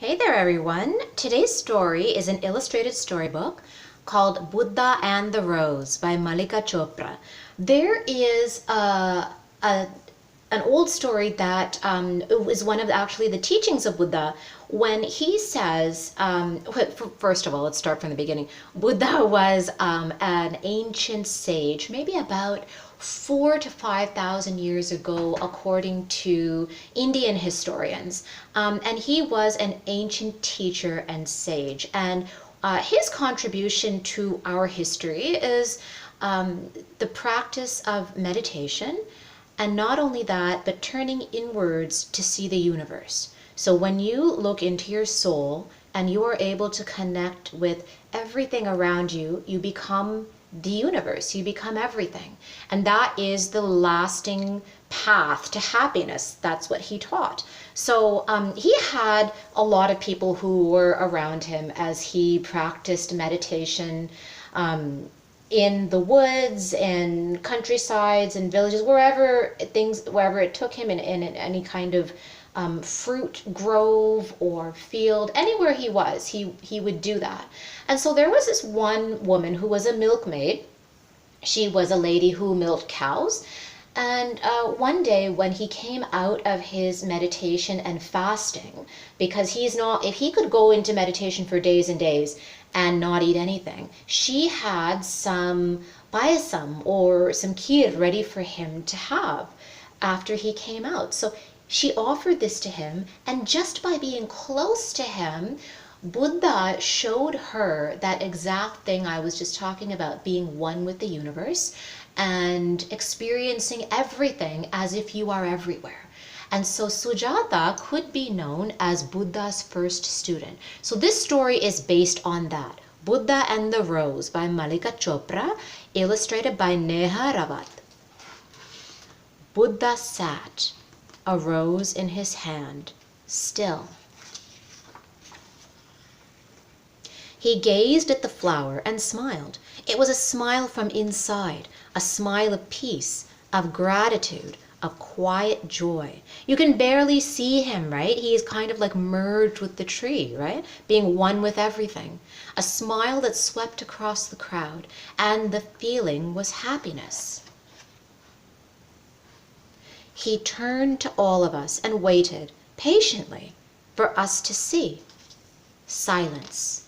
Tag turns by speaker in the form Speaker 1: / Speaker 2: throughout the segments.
Speaker 1: Hey there everyone! Today's story is an illustrated storybook called Buddha and the Rose by Mallika Chopra. There is an old story that is one of actually the teachings of Buddha when he says, first of all, let's start from the beginning. Buddha was an ancient sage, maybe about 4,000 to 5,000 years ago, according to Indian historians. And he was an ancient teacher and sage. And his contribution to our history is the practice of meditation. And not only that, but turning inwards to see the universe. So when you look into your soul and you are able to connect with everything around you, you become the universe, you become everything. And that is the lasting path to happiness. That's what he taught. So he had a lot of people who were around him as he practiced meditation in the woods and countrysides and villages, wherever it took him, in any kind of fruit grove or field, anywhere he was, he would do that. And so there was this one woman who was a milkmaid. She was a lady who milked cows. And one day when he came out of his meditation and fasting, because if he could go into meditation for days and days and not eat anything, she had some payasam or some kheer ready for him to have after he came out. So she offered this to him, and just by being close to him, Buddha showed her that exact thing I was just talking about, being one with the universe and experiencing everything as if you are everywhere. And so Sujata could be known as Buddha's first student. So this story is based on that. Buddha and the Rose by Mallika Chopra, illustrated by Neha, Rawat. Buddha sat, a rose in his hand, still. He gazed at the flower and smiled. It was a smile from inside, a smile of peace, of gratitude, of quiet joy. You can barely see him, right? He is kind of like merged with the tree, right? Being one with everything. A smile that swept across the crowd, and the feeling was happiness. He turned to all of us and waited patiently for us to see. Silence.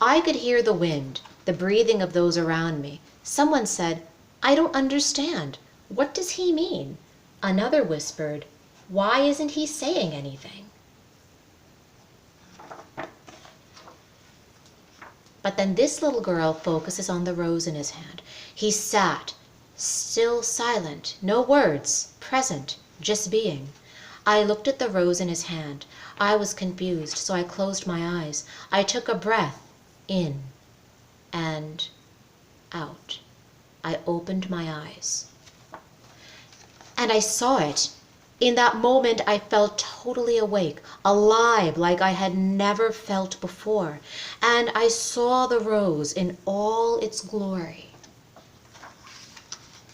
Speaker 1: I could hear the wind, the breathing of those around me. Someone said, "I don't understand. What does he mean?" Another whispered, "Why isn't he saying anything?" But then this little girl focuses on the rose in his hand. He sat, still silent, no words, present, just being. I looked at the rose in his hand. I was confused, so I closed my eyes. I took a breath, in and out. I opened my eyes. And I saw it. In that moment, I felt totally awake, alive, like I had never felt before. And I saw the rose in all its glory.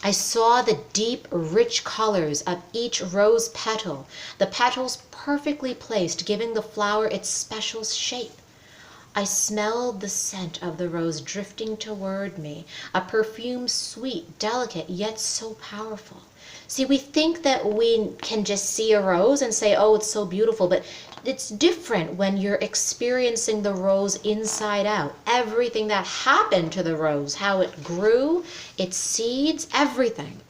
Speaker 1: I saw the deep, rich colors of each rose petal, the petals perfectly placed, giving the flower its special shape. I smelled the scent of the rose drifting toward me, a perfume sweet, delicate, yet so powerful. See, we think that we can just see a rose and say, oh, it's so beautiful, but it's different when you're experiencing the rose inside out. Everything that happened to the rose, how it grew, its seeds, everything.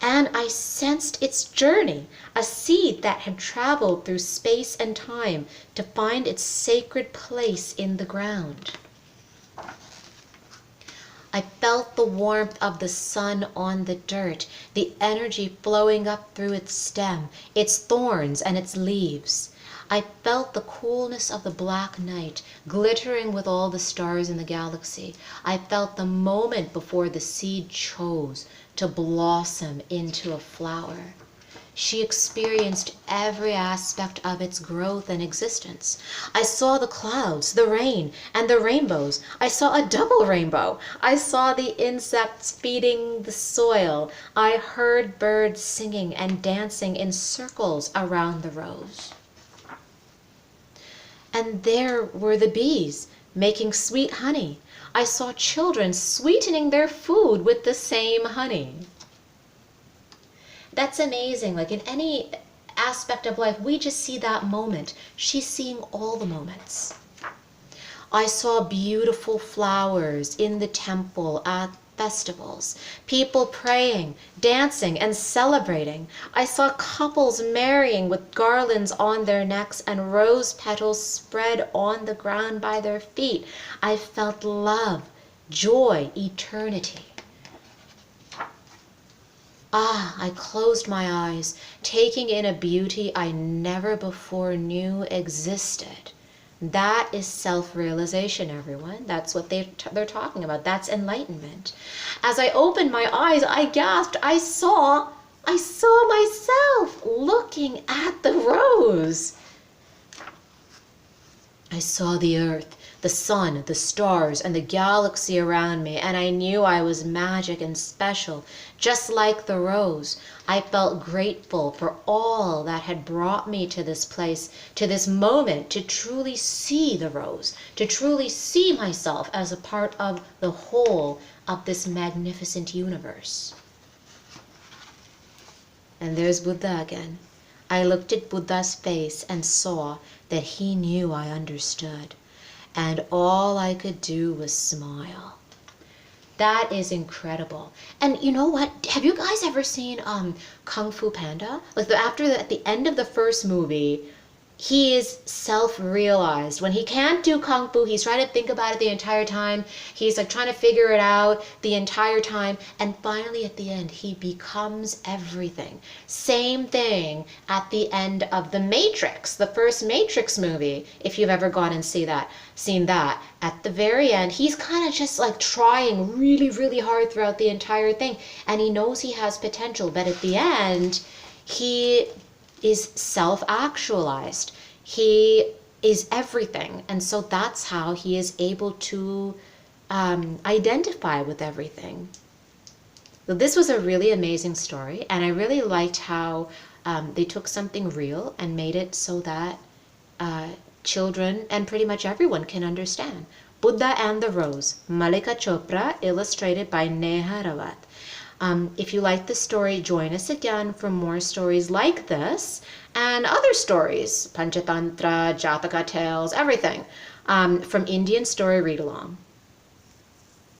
Speaker 1: And I sensed its journey, a seed that had traveled through space and time to find its sacred place in the ground. I felt the warmth of the sun on the dirt, the energy flowing up through its stem, its thorns and its leaves. I felt the coolness of the black night, glittering with all the stars in the galaxy. I felt the moment before the seed chose to blossom into a flower. She experienced every aspect of its growth and existence. I saw the clouds, the rain, and the rainbows. I saw a double rainbow. I saw the insects feeding the soil. I heard birds singing and dancing in circles around the rose. And there were the bees making sweet honey. I saw children sweetening their food with the same honey. That's amazing. Like in any aspect of life, we just see that moment. She's seeing all the moments. I saw beautiful flowers in the temple at festivals, people praying, dancing, and celebrating. I saw couples marrying with garlands on their necks and rose petals spread on the ground by their feet. I felt love, joy, eternity. I closed my eyes, taking in a beauty I never before knew existed. That is self-realization, everyone. That's what they're talking about. That's enlightenment. As I opened my eyes, I gasped. I saw myself looking at the rose. I saw the earth, the sun, the stars, and the galaxy around me, and I knew I was magic and special, just like the rose. I felt grateful for all that had brought me to this place, to this moment, to truly see the rose, to truly see myself as a part of the whole of this magnificent universe. And there's Buddha again. I looked at Buddha's face and saw that he knew I understood, and all I could do was smile. That is incredible. And you know what? Have you guys ever seen Kung Fu Panda? Like at the end of the first movie, he is self-realized. When he can't do Kung Fu, he's trying to think about it the entire time. He's like trying to figure it out the entire time. And finally at the end, he becomes everything. Same thing at the end of The Matrix, the first Matrix movie, if you've ever gone and seen that. At the very end, he's kind of just like trying really, really hard throughout the entire thing. And he knows he has potential, but at the end, he is self-actualized. He is everything. And so that's how he is able to identify with everything. So this was a really amazing story, and I really liked how they took something real and made it so that children and pretty much everyone can understand. Buddha and the Rose, Mallika Chopra, illustrated by Neha Rawat. If you like the story, join us again for more stories like this and other stories, Panchatantra, Jataka tales, everything, from Indian Story Read Along.